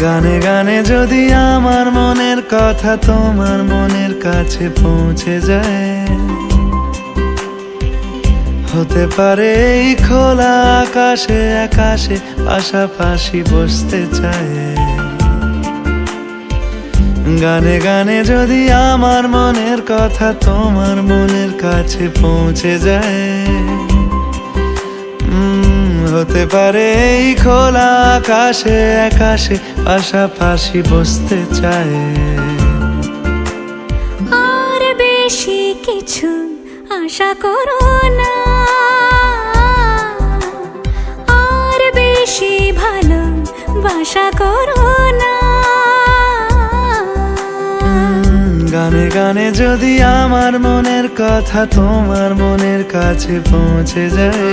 গানে গানে যদি আমার মনের কথা তোমার মনের কাছে পৌঁছে যায়, হতে পারে এই খোলা আকাশে আকাশে পাশাপাশি বসতে চায়। গানে গানে যদি আমার মনের কথা তোমার মনের কাছে পৌঁছে যায়, হতে পারে এই খোলা আকাশে আকাশে পাশাপাশি বসতে চায়। আর বেশি কিছু আশা করো না, আর বেশি ভালোবাসা করো না। গানে গানে যদি আমার মনের কথা তোমার মনের কাছে পৌঁছে যায়,